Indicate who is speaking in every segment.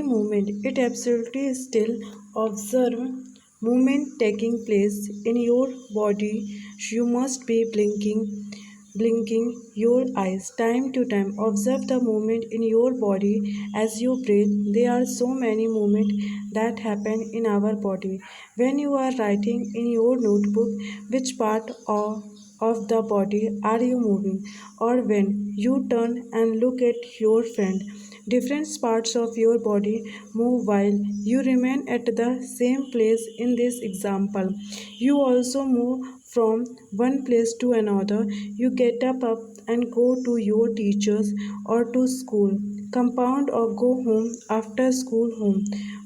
Speaker 1: movement. It absolutely still. Observe movement taking place in your body. You must be blinking your eyes time to time. Observe the movement in your body as you breathe. There are so many movements that happen in our body. When you are writing in your notebook, which part of the body are you moving? Or when you turn and look at your friend, different parts of your body move while you remain at the same place in this example. You also move from one place to another. You get up and go to your teachers or to school, compound or go home after school home.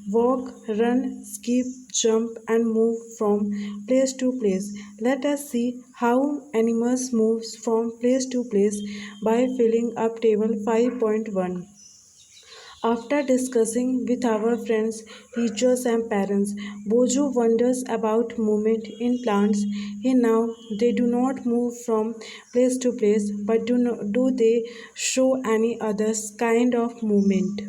Speaker 1: Walk, run, skip, jump, and move from place to place. Let us see how animals move from place to place by filling up table 5.1. After discussing with our friends, teachers, and parents, Bojo wonders about movement in plants. He now they do not move from place to place, but do they show any other kind of movement.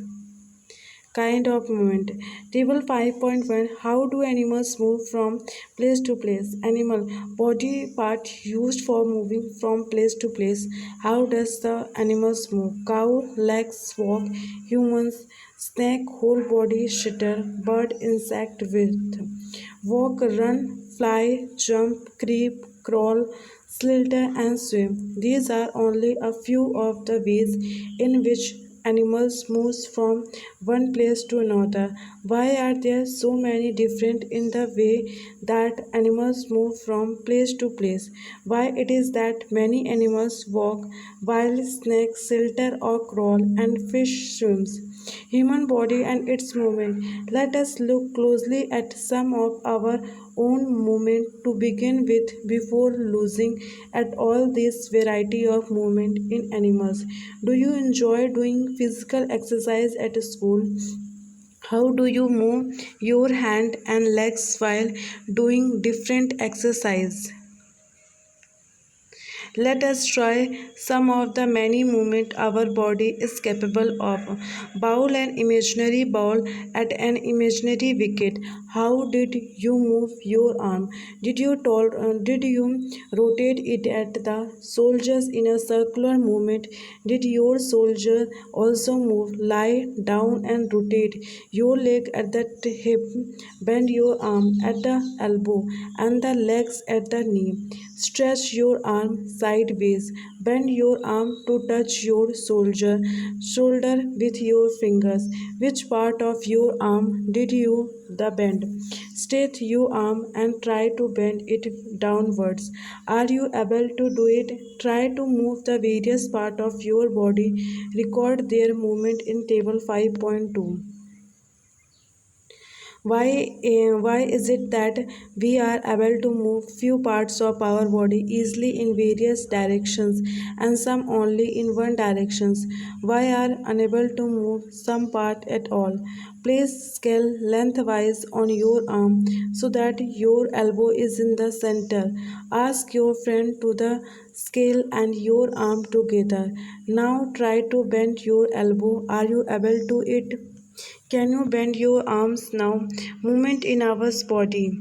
Speaker 1: Table 5.1. How do animals move from place to place? Animal body part used for moving from place to place. How does the animals move? Cow legs walk, humans snake whole body shitter, bird insect with walk, run, fly, jump, creep, crawl, slither, and swim. These are only a few of the ways in which animals move from one place to another. Why are there so many different in the way that animals move from place to place? Why it is that many animals walk while snakes slither or crawl and fish swims? Human body and its movement. Let us look closely at some of our own movement to begin with before losing at all this variety of movement in animals. Do you enjoy doing physical exercise at school? How do you move your hand and legs while doing different exercise? Let us try some of the many movements our body is capable of. Bowl an imaginary ball at an imaginary wicket. How did you move your arm? Did you rotate it at the soldiers in a circular movement? Did your soldier also move? Lie down and rotate your leg at the hip. Bend your arm at the elbow and the legs at the knee. Stretch your arm sideways. Bend your arm to touch your shoulder with your fingers. Which part of your arm did you the bend? Straight your arm and try to bend it downwards. Are you able to do it? Try to move the various part of your body. Record their movement in table 5.2. Why is it that we are able to move few parts of our body easily in various directions and some only in one directions? Why are unable to move some part at all? Place scale lengthwise on your arm so that your elbow is in the center. Ask your friend to the scale and your arm together. Now try to bend your elbow. Are you able to it? Can you bend your arms now? Movement in our body.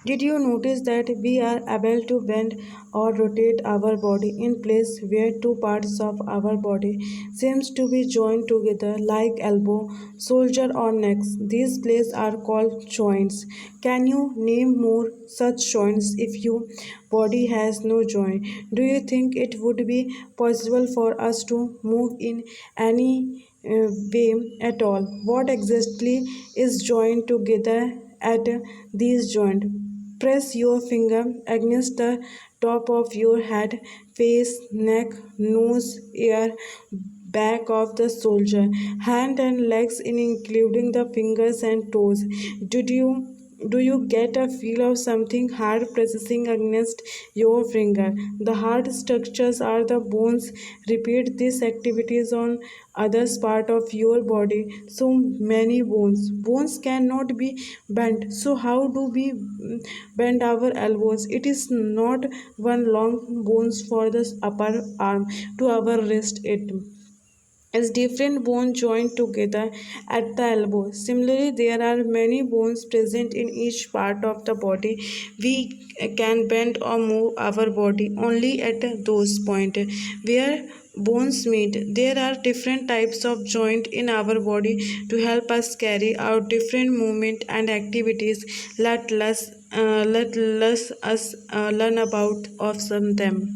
Speaker 1: Did you notice that we are able to bend or rotate our body in place where two parts of our body seems to be joined together like elbow, shoulder or necks? These places are called joints. Can you name more such joints if your body has no joint? Do you think it would be possible for us to move in any way at all? What exactly is joined together at these joints? Press your finger against the top of your head, face, neck, nose, ear, back of the shoulder, hand and legs in including the fingers and toes. Did you Do you get a feel of something hard pressing against your finger? The hard structures are the bones. Repeat these activities on others part of your body. So many bones. Bones cannot be bent. So how do we bend our elbows? It is not one long bones for the upper arm to our wrist. It is different bone joined together at the elbow. Similarly, there are many bones present in each part of the body. We can bend or move our body only at those points where bones meet. There are different types of joint in our body to help us carry out different movement and activities. Let us learn about of some of them.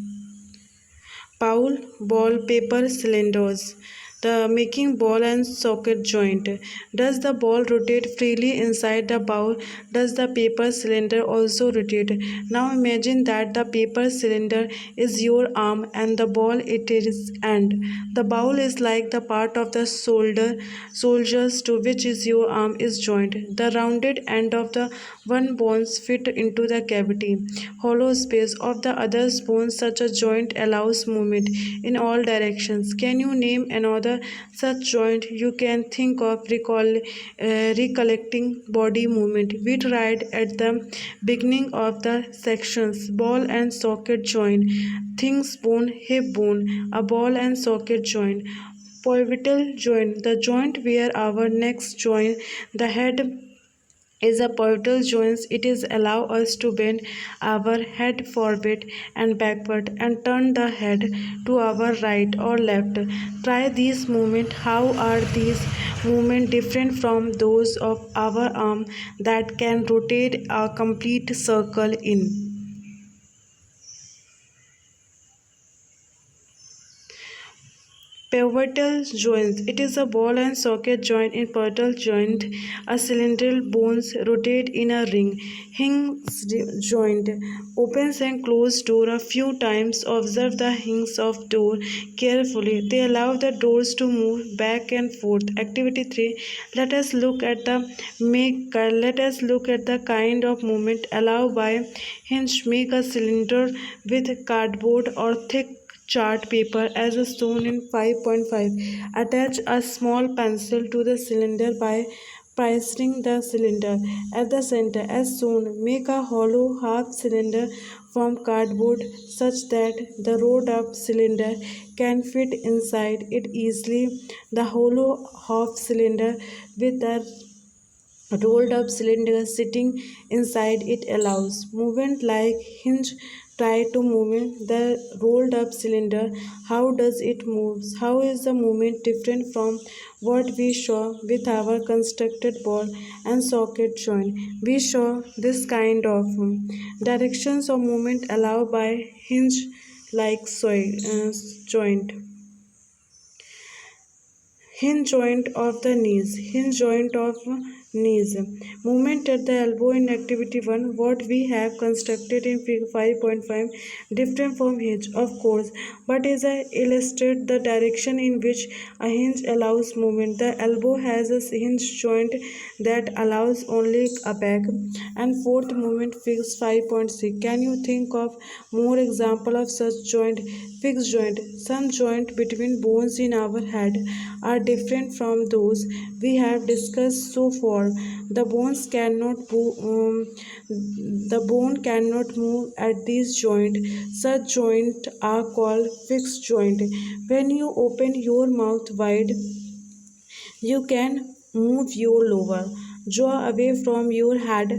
Speaker 1: Bowl, ball, paper, cylinders. The making ball and socket joint. Does the ball rotate freely inside the bowl? Does the paper cylinder also rotate? Now imagine that the paper cylinder is your arm and the ball it is end. The bowl is like the part of the soldiers to which is your arm is joined. The rounded end of the one bones fit into the cavity. Hollow space of the other bones. Such a joint allows movement in all directions. Can you name another such joint you can think of recollecting body movement? We tried at the beginning of the sections. Ball and socket joint. Things bone, hip bone, a ball and socket joint. Pivotal joint, the joint where our necks join the head is a pivotal joint. It is allow us to bend our head forward and backward and turn the head to our right or left. Try these movements. How are these movements different from those of our arm that can rotate a complete circle in? Pivotal joint. It is a ball and socket joint. In pivotal joint, a cylindrical bones rotate in a ring. Hinge joint opens and closes door a few times. Observe the hinges of door carefully. They allow the doors to move back and forth. Activity 3. Let us look at the kind of movement allowed by hinge. Make a cylinder with cardboard or thick chart paper as shown in 5.5. Attach a small pencil to the cylinder by pressing the cylinder at the center as shown. Make a hollow half cylinder from cardboard such that the rolled up cylinder can fit inside it easily. The hollow half cylinder with a rolled up cylinder sitting inside it allows movement like hinge. Try to move the rolled up cylinder. How does it move? How is the movement different from what we saw with our constructed ball and socket joint? We saw this kind of directions of movement allowed by hinge like joint. Hinge joint of the knees. Hinge joint of knees. Movement at the elbow in activity 1. What we have constructed in figure 5.5 different from hinge, of course, but is a illustrate the direction in which a hinge allows movement. The elbow has a hinge joint that allows only a back and forth movement. Figure 5.6. Can you think of more example of such joint? Fixed joint. Some joint between bones in our head are different from those we have discussed so far. The bones cannot move, the bone cannot move at these joint. Such joint are called fixed joint. When you open your mouth wide, you can move your lower jaw away from your head.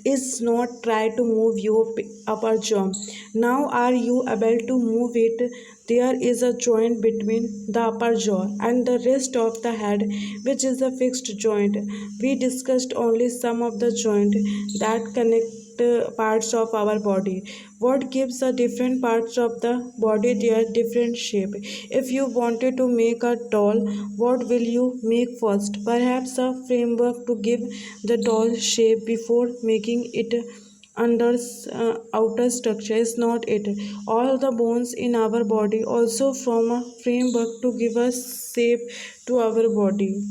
Speaker 1: Is not try to move your upper jaw. Now are you able to move it? There is a joint between the upper jaw and the rest of the head which is a fixed joint. We discussed only some of the joint that connect parts of our body. What gives the different parts of the body their different shape? If you wanted to make a doll, what will you make first? Perhaps a framework to give the doll shape before making it under outer structure. Is not it? All the bones in our body also form a framework to give us shape to our body.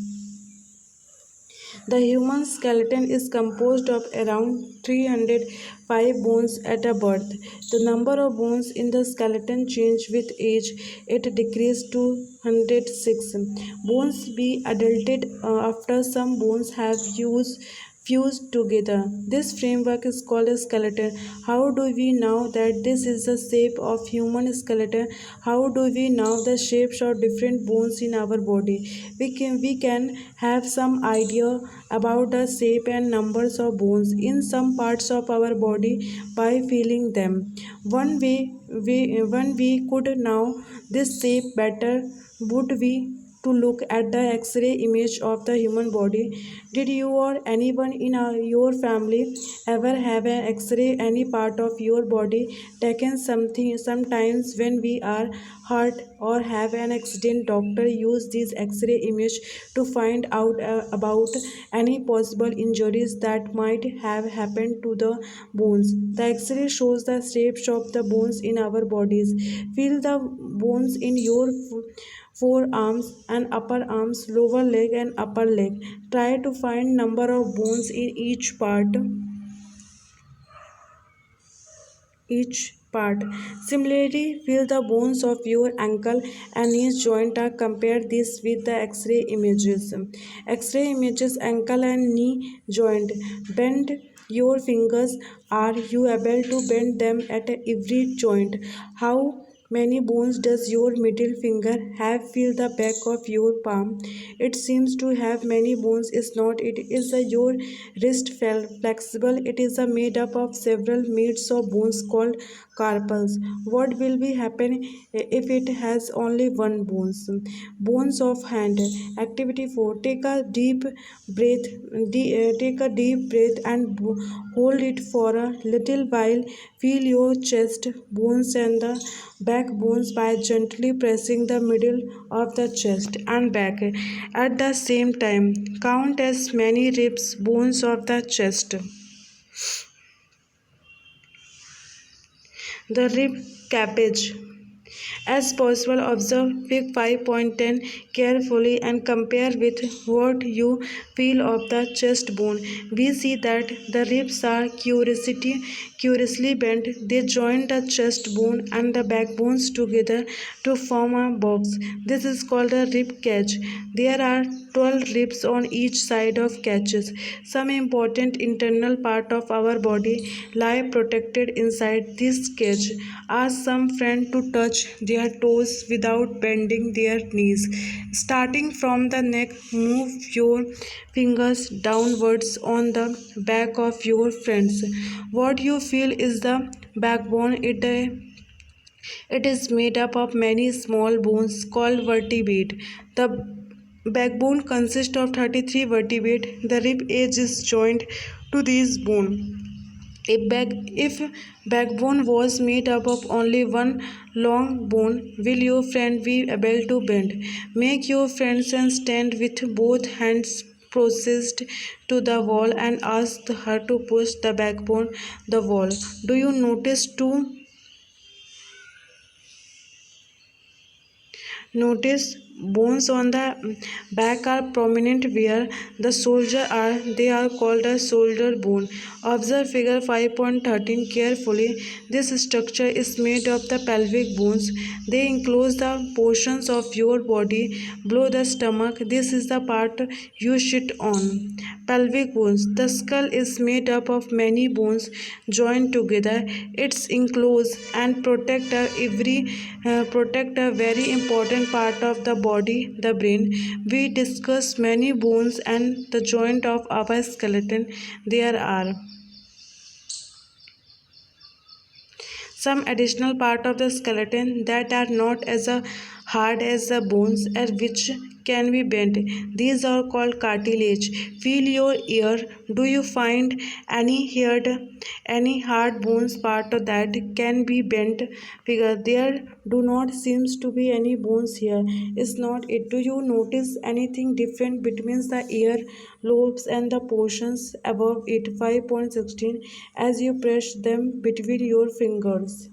Speaker 1: The human skeleton is composed of around 305 bones at a birth. The number of bones in the skeleton change with age. It decreased to 106. Bones be adulted after some bones have fused together. This framework is called a skeleton. How do we know that this is the shape of human skeleton? How do we know the shapes of different bones in our body? We can have some idea about the shape and numbers of bones in some parts of our body by feeling them. One way could know this shape better would be to look at the x-ray image of the human body. Did you or anyone in your family ever have an x-ray any part of your body taken something sometimes when we are hurt or have an accident? Doctor use these x-ray image to find out about any possible injuries that might have happened to the bones. The x-ray shows the shapes of the bones in our bodies. Feel the bones in your forearms and upper arms, lower leg and upper leg. Try to find number of bones in each part. Similarly, feel the bones of your ankle and knee joint. Compare this with the X-ray images. X-ray images ankle and knee joint. Bend your fingers. Are you able to bend them at every joint? How many bones does your middle finger have? Feel the back of your palm. It seems to have many bones. Is not it? Is your wrist flexible? It is made up of several meats of bones called carpals. What will be happen if it has only one bones? Bones of hand. Activity 4. Take a deep breath and hold it for a little while. Feel your chest bones and the back bones by gently pressing the middle of the chest and back. At the same time, count as many ribs bones of the chest. The rib cage as possible. Observe Fig 5.10 carefully and compare with what you feel of the chest bone. We see that the ribs are curiously bent. They join the chest bone and the backbones together to form a box. This is called a rib cage. There are 12 ribs on each side of cages. Some important internal part of our body lie protected inside this cage. Ask some friend to touch their toes without bending their knees. Starting from the neck, move your fingers downwards on the back of your friends. What you feel is the backbone. It is made up of many small bones called vertebrae. The backbone consists of 33 vertebrae. The rib cage is joined to these bones. If backbone was made up of only one long bone, will your friend be able to bend? Make your friend stand with both hands processed to the wall and ask her to push the backbone the wall. Do you notice bones on the back are prominent where the soldier are. They are called a shoulder bone. Observe figure 5.13 carefully. This structure is made of the pelvic bones. They enclose the portions of your body below the stomach. This is the part you sit on. Pelvic bones. The skull is made up of many bones joined together. It's enclosed and protect a very important part of the body, the brain. We discuss many bones and the joint of our skeleton. There are some additional part of the skeleton that are not as hard as the bones and which can be bent. These are called cartilage. Feel your ear. Do you find any hard bones part that can be bent? Figure there do not seems to be any bones here. Is not it? Do you notice anything different between the ear lobes and the portions above it? 5.16 as you press them between your fingers.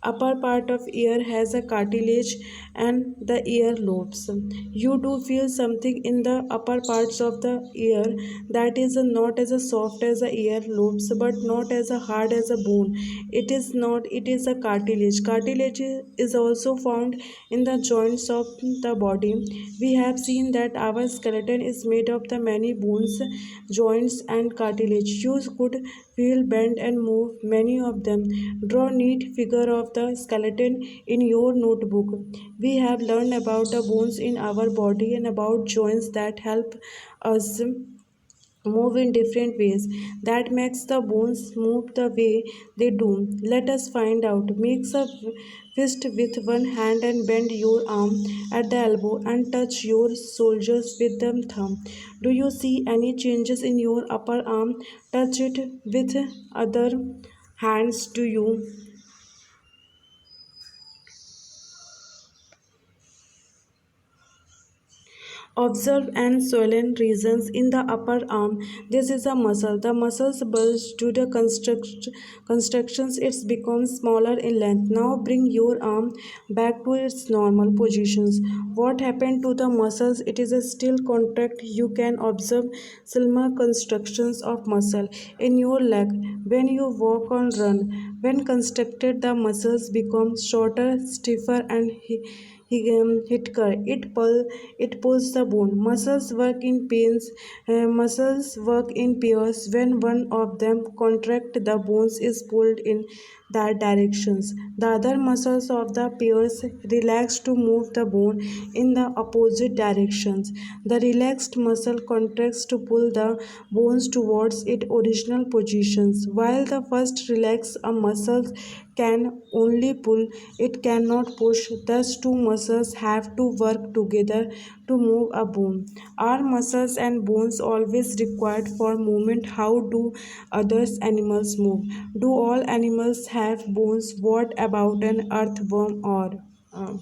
Speaker 1: Upper part of ear has a cartilage and the ear lobes. You do feel something in the upper parts of the ear that is not as soft as the ear lobes but not as hard as a bone. It is not, it is a cartilage. Cartilage is also found in the joints of the body. We have seen that our skeleton is made of the many bones, joints and cartilage. You could feel, bend and move many of them. Draw neat figure of the skeleton in your notebook. We have learned about the bones in our body and about joints that help us move in different ways. That makes the bones move the way they do. Let us find out. Make a fist with one hand and bend your arm at the elbow and touch your shoulders with the thumb. Do you see any changes in your upper arm? Touch it with other hands. Do you observe and swollen regions in the upper arm? This is a muscle. The muscles bulge due to constructions. It becomes smaller in length. Now bring your arm back to its normal positions. What happened to the muscles? It is a still contract. You can observe similar constructions of muscle in your leg when you walk or run. When constructed, the muscles become shorter, stiffer, and hit curve. It pulls the bone. Muscles work in pairs. When one of them contract, the bones is pulled in that directions. The other muscles of the pairs relax to move the bone in the opposite directions. The relaxed muscle contracts to pull the bones towards its original positions, while the first relax a muscle can only pull, it cannot push. Thus, two muscles have to work together to move a bone. Are muscles and bones always required for movement? How do others animals move? Do all animals have bones? What about an earthworm or uh,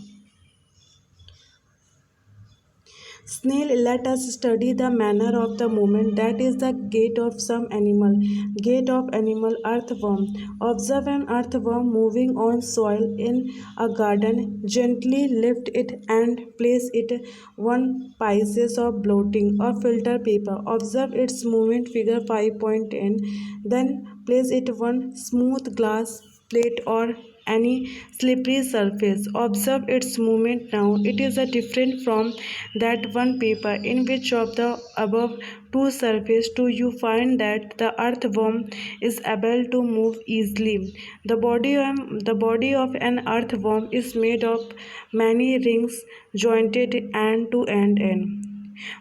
Speaker 1: snail? Let us study the manner of the movement. That is the gait of some animal. Gait of animal. Earthworm. Observe an earthworm moving on soil in a garden. Gently lift it and place it one pieces of blotting or filter paper. Observe its movement, figure 5.10. Then place it one smooth glass plate or any slippery surface. Observe its movement now. It is a different from that one paper. In which of the above two surfaces do you find that the earthworm is able to move easily? The body of an earthworm is made of many rings jointed end to end.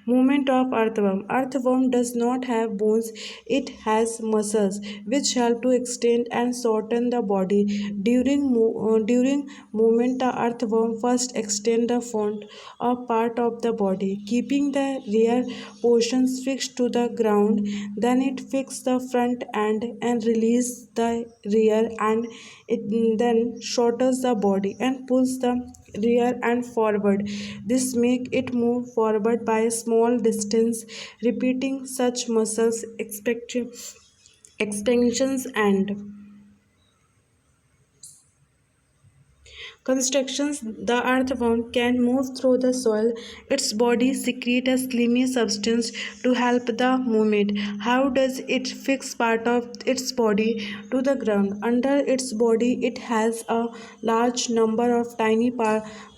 Speaker 1: Movement of earthworm. Earthworm does not have bones, it has muscles which help to extend and shorten the body. During movement, the earthworm first extend the front or part of the body, keeping the rear portions fixed to the ground. Then it fixes the front end and release the rear, and it then shortens the body and pulls the rear and forward. This make it move forward by a small distance, repeating such muscles extensions and constructions. The earthworm can move through the soil. Its body secretes a slimy substance to help the movement. How does it fix part of its body to the ground? Under its body, it has a large number of tiny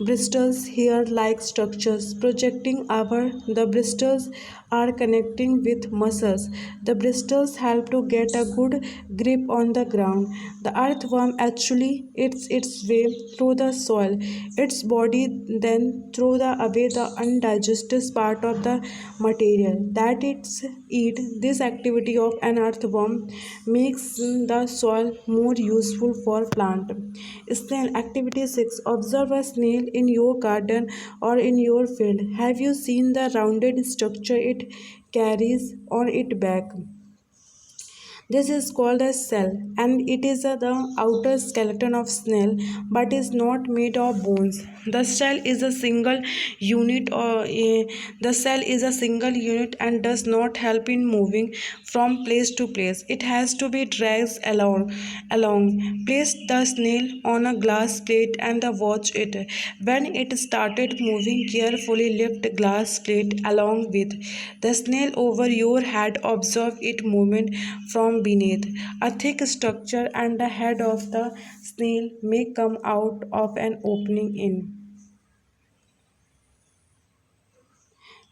Speaker 1: bristles, hair-like structures projecting over. The bristles are connecting with muscles. The bristles help to get a good grip on the ground. The earthworm actually eats its way through the soil. Its body then throws away the undigested part of the material that it's eat. This activity of an earthworm makes the soil more useful for plant. Snail. Activity 6. Observe a snail in your garden or in your field. Have you seen the rounded structure it carries on its back? This is called a cell, and it is the outer skeleton of snail, but is not made of bones. The cell is a single unit, the cell is a single unit and does not help in moving from place to place. It has to be dragged along. Place the snail on a glass plate and watch it. When it started moving, carefully lift glass plate along with the snail over your head. Observe its movement from beneath. A thick structure and the head of the snail may come out of an opening in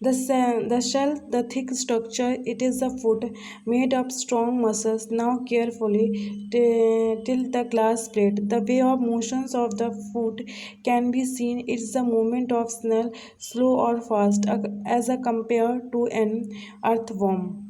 Speaker 1: the shell, the thick structure, it is a foot made of strong muscles. Now carefully tilt the glass plate. The way of motions of the foot can be seen. It is the movement of snail, slow or fast, as a compared to an earthworm.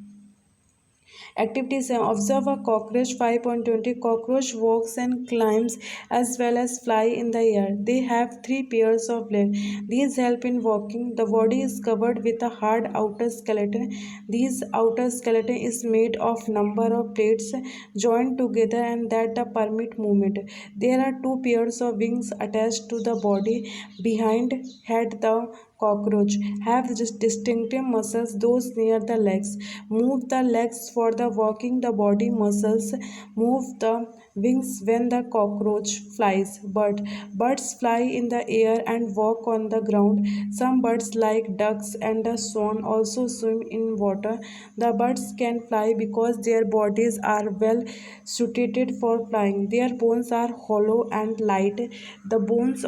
Speaker 1: Activities: observe a cockroach. 5.20. Cockroach walks and climbs as well as fly in the air. They have three pairs of legs. These help in walking. The body is covered with a hard outer skeleton. This outer skeleton is made of number of plates joined together and that permit movement. There are two pairs of wings attached to the body behind head. The cockroach have distinctive muscles those near the legs. Move the legs for the walking. The body muscles move the wings when the cockroach flies. Birds fly in the air and walk on the ground. Some birds like ducks and the swan also swim in water. The birds can fly because their bodies are well suited for flying. Their bones are hollow and light. The bones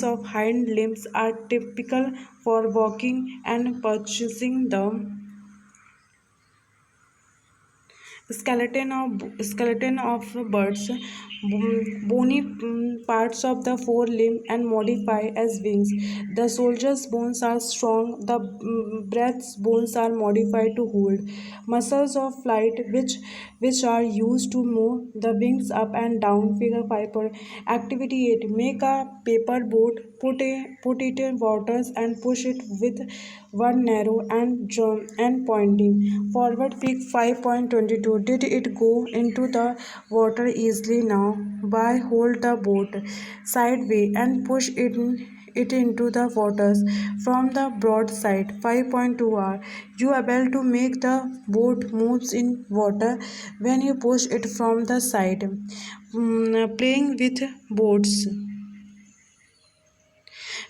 Speaker 1: of hind limbs are typical for walking and purchasing. The skeleton of birds, bony parts of the forelimb and modified as wings. The soldier's bones are strong. The breath's bones are modified to hold. Muscles of flight, which are used to move the wings up and down. Figure 5. Activity 8. Make a paper boat. Put it in waters and push it with one narrow and pointing forward. Peak 5.22. Did it go into the water easily? Now by hold the boat sideways and push it into the waters from the broad side. 5.2. Are you able to make the boat moves in water when you push it from the side? Playing with boats.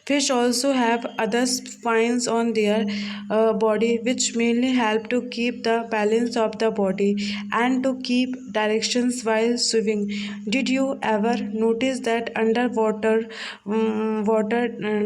Speaker 1: Fish also have other spines on their body which mainly help to keep the balance of the body and to keep directions while swimming. Did you ever notice that underwater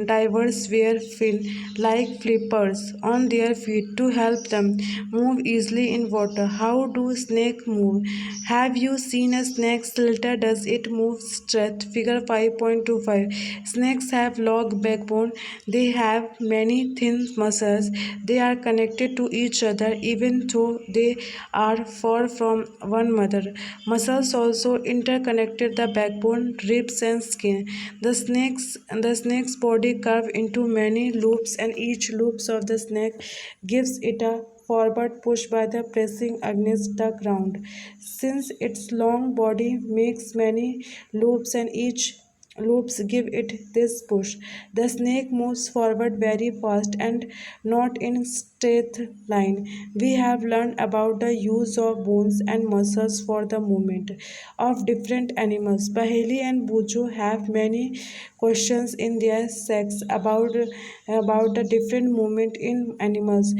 Speaker 1: divers wear fin like flippers on their feet to help them move easily in water? How do snakes move? Have you seen a snake slither? Does it move straight? Figure 5.25. Snakes have long backbone. They have many thin muscles. They are connected to each other even though they are far from one mother. Muscles also interconnected the backbone, ribs and skin. The snake's body curves into many loops and each loops of the snake gives it a forward push by the pressing against the ground. Since its long body makes many loops and each loops give it this push, the snake moves forward very fast and not in straight line. We have learned about the use of bones and muscles for the movement of different animals. Baheli and Bujo have many questions in their sex about the different movement in animals.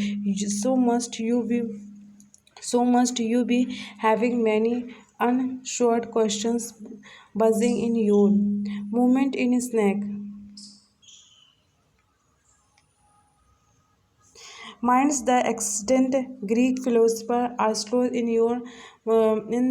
Speaker 1: So must you be having many unsure questions buzzing in your movement in a snack. Minds the accident. Greek philosopher Aristotle in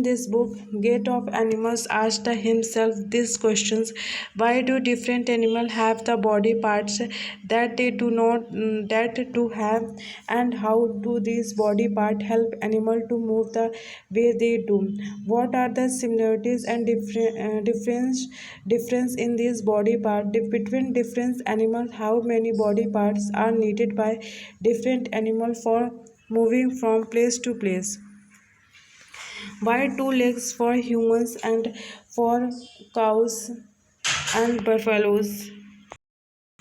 Speaker 1: this book Gate of Animals asked himself these questions: why do different animals have the body parts that they do not that do have, and how do these body parts help animal to move the way they do? What are the similarities and difference in these body parts between different animals? How many body parts are needed by different animals for moving from place to place? Why two legs for humans and for cows and buffaloes?